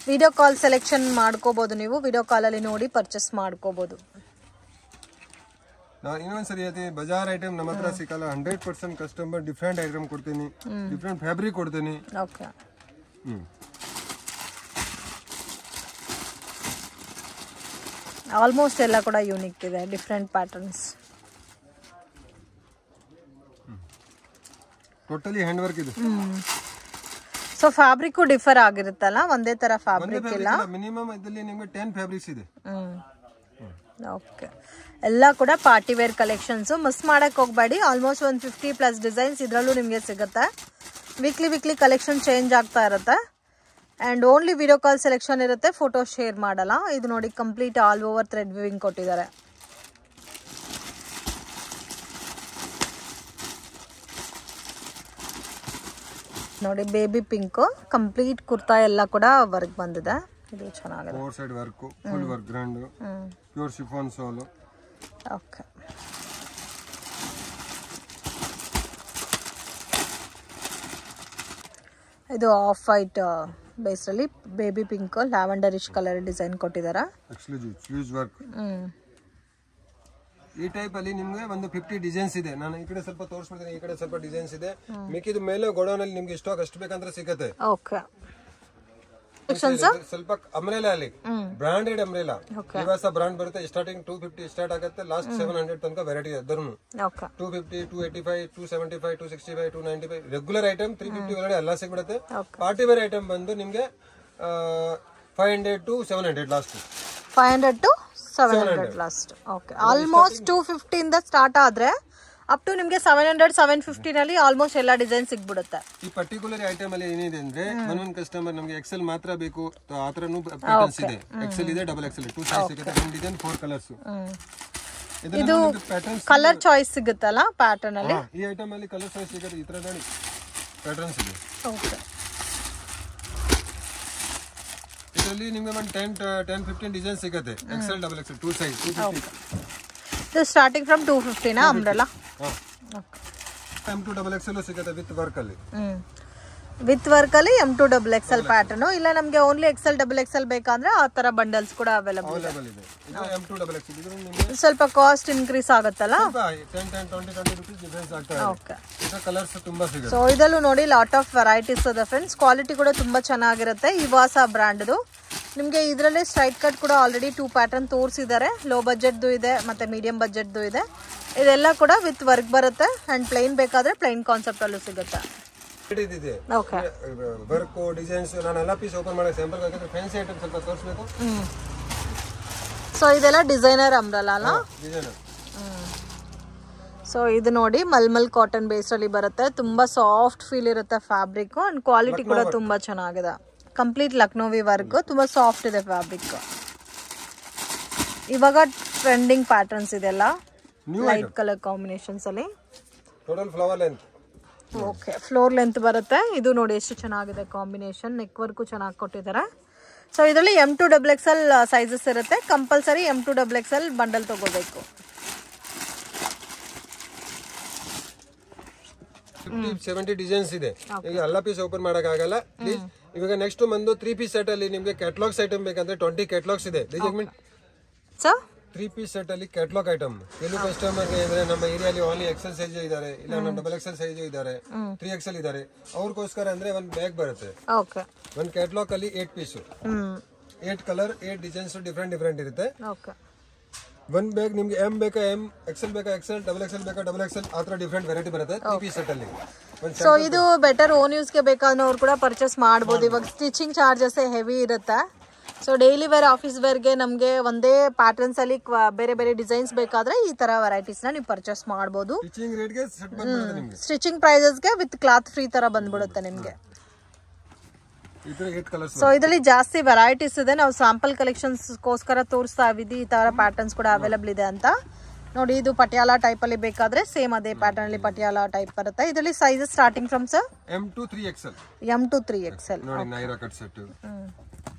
ವಿಡಿಯೋ ಕಾಲ್ ಸೆಲೆಕ್ಷನ್ ಮಾಡ್ಕೋಬಹುದು, ನೀವು ವಿಡಿಯೋ ಕಾಲಲ್ಲಿ ನೋಡಿ ಪರ್ಚೇಸ್ ಮಾಡ್ಕೋಬಹುದು. ನಾನು ಇನ್ನೊಂದ್ಸರಿ ಹೇಳ್ತೀನಿ, ಬಜಾರ್ ಐಟಮ್ ನಮ್ಮ ಹತ್ರ ಸಿಕ್ಕಲ್ಲ. 100% ಕಸ್ಟಮರ್ ಡಿಫ್ರೆಂಟ್ ಐಟಮ್ ಕೊಡ್ತೀನಿ, ಡಿಫ್ರೆಂಟ್ ಫ್ಯಾಬ್ರಿಕ್ ಕೊಡ್ತೀನಿ. ಓಕೆ, ಆಲ್ಮೋಸ್ಟ್ ಎಲ್ಲ ಕೂಡ ಯೂನಿಕ್ ಇದೆ, different patterns. Totally hand work ಇದೆ. ಸೊ ಫ್ಯಾಬ್ರಿಕ್ ಡಿಫರ್ ಆಗಿರುತ್ತಲ್ಲ, ಒಂದೇ ತರ ಫ್ಯಾಬ್ರಿಕ್ ಇಲ್ಲ. ಮಿನಿಮಮ್ ಇದರಲ್ಲಿ ನಿಮಗೆ 10 ಫ್ಯಾಬ್ರಿಕ್ಸ್ ಇದೆ. ಓಕೆ, ಎಲ್ಲ ಕೂಡ ಪಾರ್ಟಿ ವೇರ್ ಕಲೆಕ್ಷನ್ಸ್. ಮಿಸ್ ಮಾಡಕ್ ಹೋಗಬೇಡಿ. ಆಲ್ಮೋಸ್ಟ್ 150+ ಡಿಸೈನ್ಸ್ ಇದರಲ್ಲೂ ನಿಮಗೆ ಸಿಗುತ್ತೆ. ವೀಕ್ಲಿ ಕಲೆಕ್ಷನ್ ಚೇಂಜ್ ಆಗ್ತಾ ಇರುತ್ತೆ. And only video call selection ಇರುತ್ತೆ, ಫೋಟೋ ಶೇರ್ ಮಾಡಲ್ಲ. ಇದು ನೋಡಿ, complete all over thread viewing ಕೊಟ್ಟಿದ್ದಾರೆ. ನೋಡಿ, ಬೇಬಿ ಪಿಂಕ್ ಕಂಪ್ಲೀಟ್ ಕುರ್ತಾ ಎಲ್ಲ ಕೂಡ ವರ್ಕ್ ಬಂದಿದೆ. ಇದು ಚೆನ್ನಾಗಿದೆ. 4 side work, full work, grand pure chiffon ಸೋಲ್. ಓಕೆ, ಇದು ಆಫ್ ವೈಟ್ ಬೇಸ್ ಅಲ್ಲಿ baby pink lavenderish colour design ಕೊಟ್ಟಿದ್ದಾರೆ. Actually use work. ಈ ಟೈಪ್ ಅಲ್ಲಿ ನಿಮ್ಗೆ ಒಂದು 50 ಡಿಸೈನ್ಸ್ ಇದೆ. ನಾನು ಈ ಕಡೆ ಸ್ವಲ್ಪ ತೋರಿಸ್ಬಿಡ್ತೀನಿ, ಈ ಕಡೆ ಸ್ವಲ್ಪ ಡಿಸೈನ್ಸ್ ಇದೆ. ಮಿಕ್ಕಿದ ಮೇಲೆ ಗೋಡೌನ್ ಅಲ್ಲಿ ನಿಮ್ಗೆ ಸ್ಟಾಕ್ ಅಷ್ಟು ಬೇಕಂದ್ರೆ ಸಿಗುತ್ತೆ. ಓಕೆ, ಸ್ವಲ್ಪ ಅಂಬ್ರೆಲಾ ಅಲ್ಲಿ ಬ್ರಾಂಡೆಡ್ ಅಂಬ್ರೆಲಾ ನಿವಾಸ ಬ್ರಾಂಡ್ ಬರುತ್ತೆ. ಸ್ಟಾರ್ಟಿಂಗ್ 250 ಸ್ಟಾರ್ಟ್ ಆಗುತ್ತೆ, ಲಾಸ್ಟ್ 700 ತನಕ ವೆರೈಟಿ ಅದನ್ನು 250, 285, 275, 265, 295 ರೆಗ್ಯುಲರ್ ಐಟಮ್ 350 ಒಳಗಡೆ ಎಲ್ಲ ಸಿಗ್ಬಿಡುತ್ತೆ. ಪಾರ್ಟಿ ವೇರ್ ಐಟಮ್ ಬಂದು ನಿಮ್ಗೆ 500 to 700 last. 500 to 700 last. Okay, almost 250 ಇಂದ ಸ್ಟಾರ್ಟ್ ಆದ್ರೆ ಅಪ್ ಟು ನಿಮ್ಗೆ 700, 750 ನಲ್ಲಿ ಆಲ್ಮೋಸ್ಟ್ ಎಲ್ಲ ಡಿಸೈನ್ ಸಿಗ್ಬಿಡುತ್ತೆ. ಈ ಪರ್ಟಿಕ್ಯುಲರ್ ಐಟಮ್ ಅಲ್ಲಿ ಏನಿದೆ ಅಂದ್ರೆ ಒಂದೊಂದು ಕಸ್ಟಮರ್ ನಮಗೆ ಎಕ್ಸೆಲ್ ಮಾತ್ರ ಬೇಕು ಆತರನು ಪ್ಯಾಟರ್ನ್ಸ್ ಇದೆ. ಎಕ್ಸೆಲ್ ಇದೆ, ಡಬಲ್ ಎಕ್ಸೆಲ್ 2 ಸೈಜ್ ಸಿಗುತ್ತೆ. ಒಂದು ಡಿಸೈನ್ 4 ಕಲರ್ಸ್. ಇದು ಕಲರ್ ಚಾಯ್ಸ್ ಸಿಗುತ್ತಲ್ಲ ಪ್ಯಾಟರ್ನ್ ಅಲ್ಲಿ. ಈ ಐಟಮ್ ಅಲ್ಲಿ ಕಲರ್ ಚಾಯ್ಸ್ ಸಿಗುತ್ತೆ. ಈ ತರ ನೋಡಿ ಪ್ಯಾಟರ್ನ್ಸ್ ಇದೆ. ಓಕೆ, ಇದರಲ್ಲಿ ನಿಮಗೆ ಒಂದು 10-15 ಡಿಸೈನ್ ಸಿಗುತ್ತೆ. XL, double XL 2 size 250. ಇದು ಸ್ಟಾರ್ಟಿಂಗ್ ಫ್ರಮ್ 250 ನಾ umbrella? Okay, M2 double XL ಸಿಗುತ್ತೆ ವಿತ್ ವರ್ಕ್ ಅಲ್ಲಿ. ವಿತ್ ವರ್ಕ್ ಅಲ್ಲಿ M2 ಡಬಲ್ ಎಕ್ಸೆಲ್ ಪ್ಯಾಟರ್ನ್. ಇಲ್ಲ ನಮಗೆ ಓನ್ಲಿ ಎಕ್ಸೆಲ್ ಡಬಲ್ ಎಕ್ಸೆಲ್ ಬೇಕಂದ್ರೆ ಆ ತರ ಬಂಡಲ್ಸ್ ಕೂಡ ಅವೈಲೇಬಲ್ ಇದೆ. ಇದು M2 ಡಬಲ್ ಎಕ್ಸೆಲ್. ಇದು ನಿಮಗೆ ಸ್ವಲ್ಪ ಕಾಸ್ಟ್ ಇನ್ಕ್ರೀಸ್ ಆಗುತ್ತಲ್ಲ, 10-20 ರೂಪೀಸ್ ಡಿಫರೆನ್ಸ್ ಆಗ್ತಾ ಇದೆ. ಓಕೆ, ಇದರ ಕಲರ್ಸ್ ತುಂಬಾ ಸಿಗುತ್ತೆ. ಸೊ ಇದಲ್ಲೂ ನೋಡಿ ಲಾಟ್ ಆಫ್ ವೆರೈಟೀಸ್ ಇದೆ ಫ್ರೆಂಡ್ಸ್. ಕ್ವಾಲಿಟಿ ಕೂಡ ತುಂಬಾ ಚೆನ್ನಾಗಿರುತ್ತೆ. ಇವಾಸ ಬ್ರ್ಯಾಂಡ್ದು ನಿಮಗೆ ಇದರಲ್ಲಿ ಸ್ಟ್ರೈಟ್ ಕಟ್ ಕೂಡ ಆಲ್ರೆಡಿ 2 ಪ್ಯಾಟರ್ನ್ ತೋರಿಸಿದ್ದಾರೆ. ಲೋ ಬಜೆಟ್ದು ಇದೆ ಮತ್ತೆ ಮೀಡಿಯಂ ಬಜೆಟ್ದು ಇದೆ. ಇದೆಲ್ಲ ಕೂಡ ವಿತ್ ವರ್ಕ್ ಬರುತ್ತೆ ಅಂಡ್ ಪ್ಲೈನ್ ಬೇಕಾದ್ರೆ ಪ್ಲೈನ್ ಕಾನ್ಸೆಪ್ಟ್ ಅಲ್ಲೂ ಸಿಗುತ್ತೆ. ಓಕೆ, ವರ್ಕ್ ಡಿಸೈನ್ಸ್ ನಾನು ಎಲ್ಲ ಪೀಸ್ ಓಪನ್ ಮಾಡಕ್ಕೆ ಸ್ಯಾಂಪಲ್ ಹಾಕಿದ್ರೆ ಫ್ಯಾನ್ಸಿ ಐಟಮ್ ಸ್ವಲ್ಪ ತೋರಿಸಬೇಕು. ಸೊ ಇದೆಲ್ಲ ಡಿಸೈನರ್ ಅಂಬ್ರೆಲಾ ಅಲ್ಲ? ಡಿಸೈನರ್. ಸೊ ಇದು ನೋಡಿ ಮಲ್ಮಲ್ ಕಾಟನ್ ಬೇಸ್ ಅಲ್ಲಿ ಬರುತ್ತೆ. ತುಂಬಾ ಸಾಫ್ಟ್ ಫೀಲ್ ಇರುತ್ತೆ ಫ್ಯಾಬ್ರಿಕ್ ಅಂಡ್ ಕ್ವಾಲಿಟಿ ಕೂಡ ತುಂಬಾ ಚೆನ್ನಾಗಿದೆ. ಕಂಪ್ಲೀಟ್ ಲಕ್ನೋವಿ ವರ್ಕ್, ತುಂಬಾ ಸಾಫ್ಟ್ ಇದೆ ಫ್ಯಾಬ್ರಿಕ್. ಇವಾಗ ಟ್ರೆಂಡಿಂಗ್ ಪ್ಯಾಟರ್ನ್ಸ್ ಇದೆಲ್ಲ ಲೈಟ್ ಕಲರ್ ಕಾಂಬಿನೇಷನ್ಸ್ ಅಲ್ಲಿ. Total flower length. Okay, floor length ಬರುತ್ತೆ. ಇದು ನೋಡಿ ಎಷ್ಟು ಚೆನ್ನಾಗಿದೆ ಕಾಂಬಿನೇಷನ್. ನೆಕ್ ವರ್ಕು ಚೆನ್ನಾಗಿ ಕೊಟ್ಟಿದ್ದಾರೆ. ಸೊ ಇದರಲ್ಲಿ M2 ಡಬಲ್ ಎಕ್ಸೆಲ್ ಸೈಜಸ್ ಇರುತ್ತೆ. Compulsory M2 double Excel bundle ತಗೋಬೇಕು. 50-70 ಡಿಸೈನ್ಸ್ ಇದೆ. ಈಗ ಎಲ್ಲ ಪೀಸ್ ಓಪನ್ ಮಾಡಕ್ ಆಗಲ್ಲ ಪ್ಲೀಸ್. ಇವಾಗ ನೆಕ್ಸ್ಟ್ ಬಂದು 3 ಪೀಸ್ ಸೆಟ್ ಅಲ್ಲಿ ನಿಮ್ಗೆ ಕ್ಯಾಟಲಾಗ್ಸ್ ಐಟಮ್ ಬೇಕಂದ್ರೆ 20 ಕ್ಯಾಟಲಾಗ್ಸ್ ಇದೆ. ಸರ್ 3 ಪೀಸ್ ಸೆಟ್ ಅಲ್ಲಿ ಕ್ಯಾಟಲಾಗ್ ಐಟಮ್ ಕೆಲವು ಕಸ್ಟಮರ್ ಗೆ ಅಂದ್ರೆ ನಮ್ಮ ಏರಿಯಾಲಿ ಓನ್ಲಿ ಎಕ್ಸೆಲ್ ಸೈಜ್ ಇದ್ದಾರೆ, ಇಲ್ಲ ನಮ್ಮ ಡಬಲ್ ಎಕ್ಸೆಲ್ ಸೈಜ್ ಇದ್ದಾರೆ, 3XL ಇದ್ದಾರೆ. ಅವ್ರಿಗೋಸ್ಕರ ಅಂದ್ರೆ ಒಂದು ಬ್ಯಾಗ್ ಬರುತ್ತೆ. ಓಕೆ, ಒಂದು ಕ್ಯಾಟಲಾಗ್ ಅಲ್ಲಿ 8 ಪೀಸ್, 8 ಕಲರ್, 8 ಡಿಸೈನ್ಸ್ ಡಿಫರೆಂಟ್ ಇರುತ್ತೆ. ಓಕೆ, ಒಂದ್ ಬ್ಯಾಗ್ ನಿಮ್ಗೆ M ಬೇಕಾ M, XL ಬೇಕಾ XL, ಡಬಲ್ ಎಕ್ಸೆಲ್ ಬೇಕಾ ಡಬಲ್ ಎಕ್ಸೆಲ್, ಆ ತರ ಡಿಫರೆಂಟ್ ವೆರೈಟಿ ಬರುತ್ತೆ 3 ಪೀಸ್ ಸೆಟ್ ಅಲ್ಲಿ. ಸೊ ಇದು ಬೆಟರ್ ಓನ್ ಯೂಸ್ ಗೆ ಬೇಕಾದವ್ರು ಕೂಡ ಪರ್ಚೇಸ್ ಮಾಡಬಹುದು. ಇವಾಗ ಸ್ಟಿಚಿಂಗ್ ಚಾರ್ಜಸ್ ಹೆವಿ ಇರುತ್ತೆ. ಸೊ ಡೈಲಿ ವೇರ್, ಆಫೀಸ್ ವೇರ್ಗೆ ನಮಗೆ ಒಂದೇ ಪ್ಯಾಟರ್ನ್ಸ್ ಅಲ್ಲಿ ಬೇರೆ ಬೇರೆ ಡಿಸೈನ್ಸ್ ಬೇಕಾದ್ರೆ ಈ ತರ ವೆರೈಟೀಸ್ ನ ನೀವು ಪರ್ಚೇಸ್ ಮಾಡಬಹುದು. ಸ್ಟಿಚಿಂಗ್ ಪ್ರೈಸಸ್ಗೆ ವಿತ್ ಕ್ಲಾತ್ ಫ್ರೀ ತರ ಬಂದ್ಬಿಡುತ್ತೆ ನಿಮ್ಗೆ. ಸೊ ಇದರಲ್ಲಿ ಜಾಸ್ತಿ ವೆರೈಟೀಸ್ ಇದೆ. ನಾವು ಸ್ಯಾಂಪಲ್ ಕಲೆಕ್ಷನ್ಸ್ ಗೋಸ್ಕರ ತೋರಿಸ್ತಾ ಇದ್ದೀವಿ. ಈ ತರ ಪ್ಯಾಟರ್ನ್ಸ್ ಕೂಡ ಅವೈಲೇಬಲ್ ಇದೆ ಅಂತ ನೋಡಿ. ಇದು ಪಟಿಯಾಲ ಟೈಪ್ ಅಲ್ಲಿ ಬೇಕಾದ್ರೆ ಸೇಮ್ ಅದೇ ಪ್ಯಾಟರ್ನ್ ಅಲ್ಲಿ ಪಟಿಯಾಲ ಟೈಪ್ ಬರುತ್ತೆ. ಇದರಲ್ಲಿ sizes starting from sir M to 3XL. M to 3XL ನೋಡಿ ನೈರಾ ಕಟ್ ಸೆಟ್.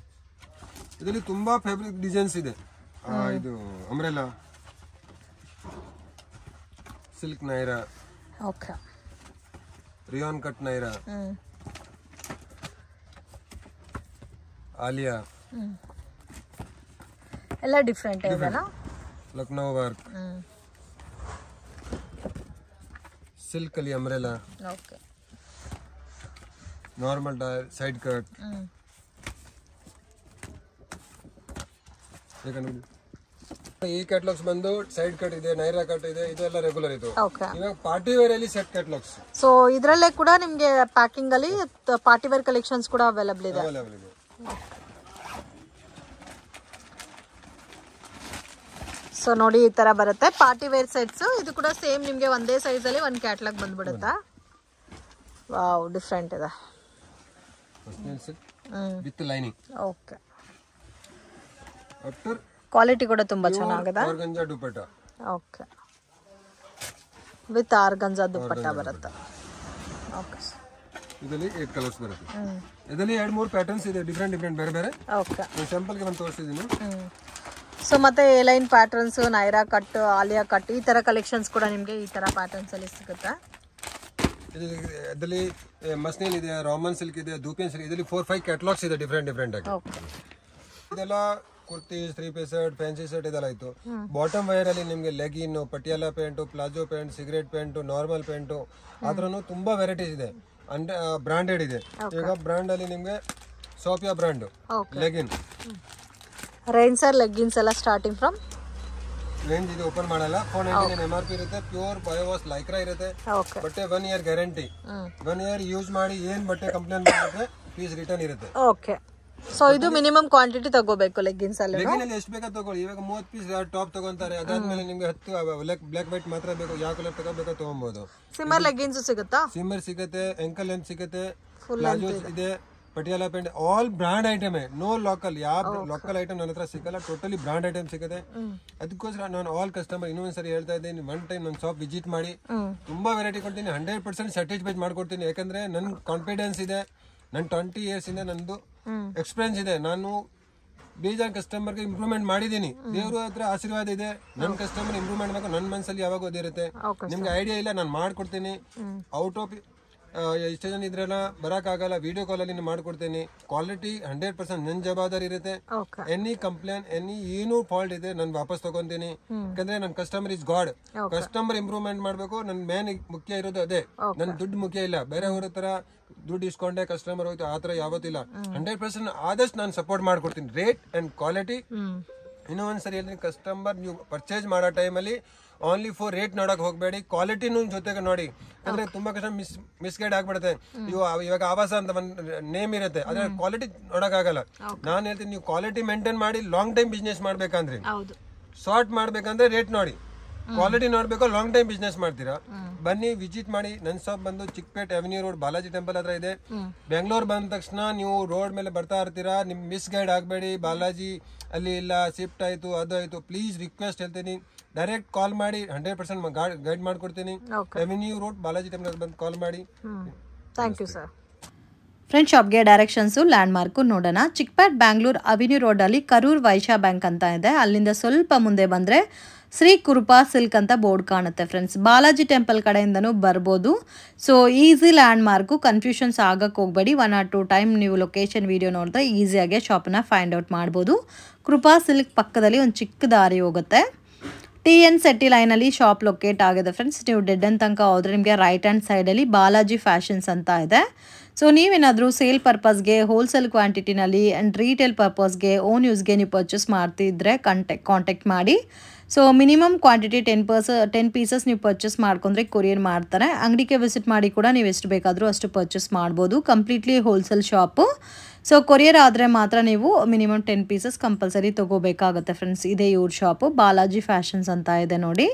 ಇದರಲ್ಲಿ ತುಂಬಾ ಫ್ಯಾಬ್ರಿಕ್ ಡಿಸೈನ್ಸ್ ಇದೆ. ಇದು umbrella, silk Naira, okay, rayon cut Naira, Alia, ಎಲ್ಲ ಡಿಫರೆಂಟ್ ಇದೆನಾ? ಲಕ್ನೋ ವರ್ಕ್, ಸಿಲ್ಕ್ ಅಲ್ಲಿ umbrella, okay, normal side cut. ಈ ಕ್ಯಾಟಲಾಗ್ಸ್ ಬಂದು ಸೈಡ್ ಕಟ್ ಇದೆ, ನೈರಾ ಕಟ್ ಇದೆ, ಇದೆಲ್ಲ ರೆಗ್ಯುಲರ್ ಇದು. ಇವಾಗ ಪಾರ್ಟಿ ವೇರ್ ಅಲ್ಲಿ ಸೆಟ್ ಕ್ಯಾಟಲಾಗ್ಸ್. ಸೊ ಇದರಲ್ಲೇ ಕೂಡ ನಿಮಗೆ ಪ್ಯಾಕಿಂಗ್ ಅಲ್ಲಿ ಪಾರ್ಟಿ ವೇರ್ ಕಲೆಕ್ಷನ್ಸ್ ಕೂಡ ಅವೈಲೇಬಲ್ ಇದೆ. ಸೊ ನೋಡಿ ಈ ತರ ಬರುತ್ತೆ ಪಾರ್ಟಿ ವೇರ್ ಸೆಟ್ಸ್. ಇದು ಕೂಡ ಸೇಮ್ ನಿಮಗೆ ಒಂದೇ ಸೈಜ್ ಅಲ್ಲಿ ಒಂದು ಕ್ಯಾಟಲಾಗ್ ಬಂದ್ಬಿಡುತ್ತಾ. ವಾವ್, ಡಿಫರೆಂಟ್ ಇದೆ ವಿತ್ ಲೈನಿಂಗ್. ಓಕೆ, ಕ್ವಾಲಿಟಿ ಕೂಡ ತುಂಬಾ ಚೆನ್ನಾಗಿದೆ. ಆರ್ಗಂಜಾ ದುಪಟ್ಟ. ಓಕೆ, ವಿತ್ ಆರ್ಗಂಜಾ ದುಪಟ್ಟ ಬರುತ್ತೆ. ಓಕೆ, ಇದರಲ್ಲಿ 8 ಕಲರ್ಸ್ ಬರುತ್ತೆ. ಇದರಲ್ಲಿ 2-3 ಪ್ಯಾಟರ್ನ್ಸ್ ಇದೆ ಡಿಫರೆಂಟ್ ಬೇರೆ ಬೇರೆ. ಓಕೆ, ನಾನು ಸ್ಯಾಂಪಲ್ ಗೆ ಒಂದು ತೋರಿಸಿದ್ದೀನಿ. ಸೊ ಮತ್ತೆ A line patterns, Naira cut, Alia cut, ಈ ತರ ಕಲೆಕ್ಷನ್ಸ್ ಕೂಡ ನಿಮಗೆ ಈ ತರ ಪ್ಯಾಟರ್ನ್ಸ್ ಅಲ್ಲಿ ಸಿಗುತ್ತೆ. ಇದರಲ್ಲಿ ಮಸ್ನಿಲ್ ಇದೆ, ರಾಮನ್ ಸಿಲ್ಕ್ ಇದೆ, ಧೂಪಿಯನ್ ಸಿಲ್ಕ್. ಇದರಲ್ಲಿ 4-5 ಕ್ಯಾಟಲಾಗ್ಸ್ ಇದೆ ಡಿಫರೆಂಟ್ ಆಗಿ. ಇದೆಲ್ಲ kurtis 3-piece shirt fancy shirt ಇದೆಲ್ಲ ಆಯ್ತು ಬಾಟಮ್ ವೇರ್ ಅಲ್ಲಿ ನಿಮ್ಗೆ legging Patiala pant palazzo pant cigarette pant normal pant ಅದ್ರನು ತುಂಬಾ ವೆರೈಟೀಸ್ ಇದೆ ಬ್ರಾಂಡೆಡ್ ಇದೆ ಈಗ ಬ್ರಾಂಡ್ ಅಲ್ಲಿ ನಿಮ್ಗೆ Sophia brand legging range sir leggings ಎಲ್ಲ ಸ್ಟಾರ್ಟಿಂಗ್ ಫ್ರಮ್ ರೇಂಜ್ ಇದು ಓಪನ್ ಮಾಡಲ್ಲ 499 MRP ಇರುತ್ತೆ ಪ್ಯೂರ್ ಬಯೋವಾಸ್ ಲೈಕ್ರಾ ಇರುತ್ತೆ ಬಟ್ಟೆ 1 ಇಯರ್ ಗ್ಯಾರಂಟಿ 1 ಇಯರ್ ಯೂಸ್ ಮಾಡಿ ಏನ್ ಬಟ್ಟೆ ಕಂಪ್ಲೇಂಟ್ ಮಾಡಿದ್ರೆ ಪೀಸ್ ರಿಟರ್ನ್ ಇರುತ್ತೆ ಓಕೆ ಸೊ ಇದು ಮಿನಿಮಮ್ ಕ್ವಾಂಟಿಟಿ ತಗೋಬೇಕು ಲೆಗ್ಗಿನ್ಸ್ ಅಲ್ಲಿ ಲೆಗ್ಗಿನ್ ಅಲ್ಲಿ ಎಷ್ಟು ಬೇಕಾ ತಗೊಳ್ಳಿ ಇವಾಗ 30 ಪೀಸ್ ಟಾಪ್ ತಗೊಂತಾರೆ ಅದಾದ್ಮೇಲೆ ನಿಮ್ಗೆ 10 ಬ್ಲಾಕ್ ವೈಟ್ ಮಾತ್ರ ಬೇಕು ಯಾವ ಕಲರ್ ತಗೋಬೇಕಾ ತಗೊಬಹುದು ಸಿಮ್ಮರ್ ಲೆಗ್ಗಿನ್ಸ್ ಸಿಗುತ್ತಾ ಸಿಮ್ಮರ್ ಸಿಗುತ್ತೆ ಎಂಕಲ್ ಲೆಂತ್ ಸಿಗುತ್ತೆ ಪ್ಲಾಜೋಸ್ ಇದೆ Patiala pants all brand item no local ಯಾವ ಲೋಕಲ್ ಐಟಮ್ ನನ್ನ ಹತ್ರ ಸಿಗಲ್ಲ ಟೋಟಲಿ ಬ್ರಾಂಡ್ ಐಟಮ್ ಸಿಗುತ್ತೆ ಅದಕ್ಕೋಸ್ಕರ ನಾನು ಆಲ್ ಕಸ್ಟಮರ್ ಇನ್ನೊಂದ್ಸರಿ ಹೇಳ್ತಾ ಇದ್ದೀನಿ ಒನ್ ಟೈಮ್ ನನ್ನ ಶಾಪ್ ವಿಸಿಟ್ ಮಾಡಿ ತುಂಬಾ ವೆರೈಟಿ ಕೊಡ್ತೀನಿ 100% ಸ್ಯಾಟಿಸ್ಫೈಡ್ ಮಾಡ್ಕೊಡ್ತೀನಿ ಯಾಕಂದ್ರೆ ನನ್ ಕಾನ್ಫಿಡೆನ್ಸ್ ಇದೆ ನನ್ 20 years ಇಂದ ನಂದು ಎಕ್ಸ್ಪೀರಿಯನ್ಸ್ ಇದೆ ನಾನು ಬೇಜಾನ್ ಕಸ್ಟಮರ್ಗೆ ಇಂಪ್ರೂವ್ಮೆಂಟ್ ಮಾಡಿದೀನಿ ದೇವ್ರ ಹತ್ರ ಆಶೀರ್ವಾದ ಇದೆ ನನ್ನ ಕಸ್ಟಮರ್ ಇಂಪ್ರೂವ್ಮೆಂಟ್ ಮಾಡಬೇಕು ನನ್ನ ಮನಸ್ಸಲ್ಲಿ ಯಾವಾಗ ಓದಿರುತ್ತೆ ನಿಮ್ಗೆ ಐಡಿಯಾ ಇಲ್ಲ ನಾನು ಮಾಡ್ಕೊಡ್ತೀನಿ ಔಟ್ ಆಫ್ ಇಷ್ಟೇ ಜನ ಇದ್ರೆಲ್ಲ ಬರಕ್ಕಾಗಲ್ಲ ವಿಡಿಯೋ ಕಾಲ್ ಅಲ್ಲಿ ಮಾಡ್ಕೊಡ್ತೀನಿ ಕ್ವಾಲಿಟಿ 100% ನನ್ ಜವಾಬ್ದಾರಿ ಇರುತ್ತೆ ಎನಿ ಕಂಪ್ಲೇಂಟ್ ಎನಿ ಏನು ಫಾಲ್ಟ್ ಇದೆ ನಾನು ವಾಪಸ್ ತಗೊಂತೀನಿ ಯಾಕಂದ್ರೆ ನನ್ನ customer is god customer improvement ಮಾಡ್ಬೇಕು ನನ್ ಮೇನ್ ಮುಖ್ಯ ಇರೋದು ಅದೇ ನನ್ ದುಡ್ಡು ಮುಖ್ಯ ಇಲ್ಲ ಬೇರೆ ಅವ್ರ ಹತ್ರ ದುಡ್ಡು ಇಸ್ಕೊಂಡೆ ಕಸ್ಟಮರ್ ಹೋಯ್ತು ಆತರ ಯಾವತ್ತಿಲ್ಲ 100% ಆದಷ್ಟು ನಾನು ಸಪೋರ್ಟ್ ಮಾಡ್ಕೊಡ್ತೀನಿ ರೇಟ್ ಅಂಡ್ ಕ್ವಾಲಿಟಿ ಇನ್ನೂ ಒಂದ್ಸರಿ ಹೇಳ್ತೀನಿ ಕಸ್ಟಮರ್ ನೀವು ಪರ್ಚೇಸ್ ಮಾಡೋ ಟೈಮಲ್ಲಿ ಓನ್ಲಿ ಫಾರ್ ರೇಟ್ ನೋಡಕ್ ಹೋಗ್ಬೇಡಿ ಕ್ವಾಲಿಟಿನೂ ಜೊತೆಗೆ ನೋಡಿ ಅಂದ್ರೆ ತುಂಬಾ ಕಷ್ಟ ಮಿಸ್ಗೈಡ್ ಆಗ್ಬಿಡುತ್ತೆ ಇವಾಗ ಆವಾಸ ಅಂತ ಒಂದ್ ನೇಮ್ ಇರುತ್ತೆ ಆದ್ರೆ ಕ್ವಾಲಿಟಿ ನೋಡಕ್ ಆಗಲ್ಲ ನಾನು ಹೇಳ್ತೀನಿ ನೀವು ಕ್ವಾಲಿಟಿ ಮೇಂಟೈನ್ ಮಾಡಿ ಲಾಂಗ್ ಟೈಮ್ ಬಿಸ್ನೆಸ್ ಮಾಡ್ಬೇಕಂದ್ರೆ ಶಾರ್ಟ್ ಮಾಡ್ಬೇಕಂದ್ರೆ ರೇಟ್ ನೋಡಿ ಕ್ವಾಲಿಟಿ ನೋಡ್ಬೇಕು ಲಾಂಗ್ ಟೈಮ್ ಬಿಸ್ನೆಸ್ ಮಾಡ್ತೀರಾ ಬನ್ನಿ ವಿಸಿಟ್ ಮಾಡಿ ನನ್ ಶಾಪ್ ಬಂದು Chickpet avenue road Balaji temple ಹತ್ರ ಇದೆ ಬೆಂಗಳೂರು ಬಂದ ತಕ್ಷಣ ನೀವು ರೋಡ್ ಮೇಲೆ ಬರ್ತಾ ಇರ್ತೀರಾ ನಿಮ್ ಮಿಸ್ ಗೈಡ್ ಆಗ್ಬೇಡಿ ಬಾಲಾಜಿ ಅಲ್ಲಿ ಇಲ್ಲ ಶಿಫ್ಟ್ ಆಯ್ತು ಅದು ಆಯ್ತು ಪ್ಲೀಸ್ ರಿಕ್ವೆಸ್ಟ್ ಹೇಳ್ತೀನಿ ಡೈರೆಕ್ಟ್ ಕಾಲ್ ಮಾಡಿ 100% ಗೈಡ್ ಮಾಡ್ಕೊಡ್ತೀನಿ ಅವೆನ್ಯೂ ರೋಡ್ ಬಾಲಾಜಿ ಟೆಂಪಲ್ ಬಂದು ಕಾಲ್ ಮಾಡಿ ಥ್ಯಾಂಕ್ ಯು ಸರ್ ಫ್ರೆಂಡ್ ಶಾಪ್ಗೆ ಡೈರೆಕ್ಷನ್ಸು ಲ್ಯಾಂಡ್ ಮಾರ್ಕು ನೋಡೋಣ ಚಿಕ್ಕಪೇಟ್ ಬ್ಯಾಂಗ್ಳೂರ್ ಅವೆನ್ಯೂ ರೋಡಲ್ಲಿ ಕರೂರ್ ವೈಶ್ಯ ಬ್ಯಾಂಕ್ ಅಂತ ಇದೆ ಅಲ್ಲಿಂದ ಸ್ವಲ್ಪ ಮುಂದೆ ಬಂದರೆ ಶ್ರೀ ಕೃಪಾ ಸಿಲ್ಕ್ ಅಂತ ಬೋರ್ಡ್ ಕಾಣುತ್ತೆ ಫ್ರೆಂಡ್ಸ್ ಬಾಲಾಜಿ ಟೆಂಪಲ್ ಕಡೆಯಿಂದನೂ ಬರ್ಬೋದು so easy land mark confusions ಆಗಕ್ಕೆ ಹೋಗಬೇಡಿ 1 or 2 ಟೈಮ್ ನೀವು ಲೊಕೇಶನ್ ವಿಡಿಯೋ ನೋಡಿದ್ರೆ ಈಸಿಯಾಗಿ ಶಾಪನ್ನ ಫೈಂಡ್ ಔಟ್ ಮಾಡ್ಬೋದು ಕೃಪಾ ಸಿಲ್ಕ್ ಪಕ್ಕದಲ್ಲಿ ಒಂದು ಚಿಕ್ಕ ದಾರಿ ಹೋಗುತ್ತೆ TN ಸೆಟ್ಟಿ ಲೈನಲ್ಲಿ ಶಾಪ್ ಲೊಕೇಟ್ ಆಗಿದೆ ಫ್ರೆಂಡ್ಸ್ ನೀವು ಡೆಡ್ ಎಂಡ್ ತನಕ ಹೋದ್ರೆ ನಿಮಗೆ ರೈಟ್ ಹ್ಯಾಂಡ್ ಸೈಡಲ್ಲಿ ಬಾಲಾಜಿ ಫ್ಯಾಷನ್ಸ್ ಅಂತ ಇದೆ ಸೊ ನೀವೇನಾದರೂ ಸೇಲ್ ಪರ್ಪಸ್ಗೆ ಹೋಲ್ಸೇಲ್ ಕ್ವಾಂಟಿಟಿನಲ್ಲಿ ಆ್ಯಂಡ್ ರೀಟೇಲ್ ಪರ್ಪಸ್ಗೆ ಓನ್ ಯೂಸ್ಗೆ ನೀವು ಪರ್ಚೇಸ್ ಮಾಡ್ತಿದ್ರೆ ಕಾಂಟ್ಯಾಕ್ಟ್ ಮಾಡಿ ಸೊ ಮಿನಿಮಮ್ ಕ್ವಾಂಟಿಟಿ 10 ಪೀಸಸ್ ನೀವು ಪರ್ಚೇಸ್ ಮಾಡ್ಕೊಂಡ್ರೆ ಕೊರಿಯರ್ ಮಾಡ್ತಾರೆ ಅಂಗಡಿಗೆ ವಿಸಿಟ್ ಮಾಡಿ ಕೂಡ ನೀವು ಎಷ್ಟು ಬೇಕಾದರೂ ಅಷ್ಟು ಪರ್ಚೇಸ್ ಮಾಡ್ಬೋದು completely wholesale shop so courier ಆದರೆ ಮಾತ್ರ ನೀವು ಮಿನಿಮಮ್ 10 ಪೀಸಸ್ ಕಂಪಲ್ಸರಿ ತೊಗೋಬೇಕಾಗುತ್ತೆ ಫ್ರೆಂಡ್ಸ್ ಇದೇ ಇವ್ರ ಶಾಪು ಬಾಲಾಜಿ ಫ್ಯಾಷನ್ಸ್ ಅಂತ ಇದೆ ನೋಡಿ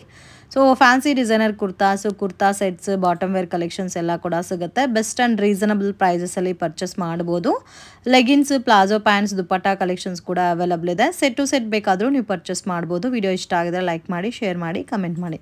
so fancy designer kurta sets bottom wear collections ಎಲ್ಲ ಕೂಡ ಸಿಗುತ್ತೆ ಬೆಸ್ಟ್ ಆ್ಯಂಡ್ ರೀಸನಬಲ್ ಪ್ರೈಸಸಲ್ಲಿ ಪರ್ಚೇಸ್ ಮಾಡ್ಬೋದು leggings palazzo pants dupatta collections ಕೂಡ ಅವೈಲಬಲ್ ಇದೆ ಸೆಟ್ ಟು ಸೆಟ್ ಬೇಕಾದರೂ ನೀವು ಪರ್ಚೇಸ್ ಮಾಡ್ಬೋದು ವಿಡಿಯೋ ಇಷ್ಟ ಆಗಿದ್ರೆ ಲೈಕ್ ಮಾಡಿ ಶೇರ್ ಮಾಡಿ ಕಮೆಂಟ್ ಮಾಡಿ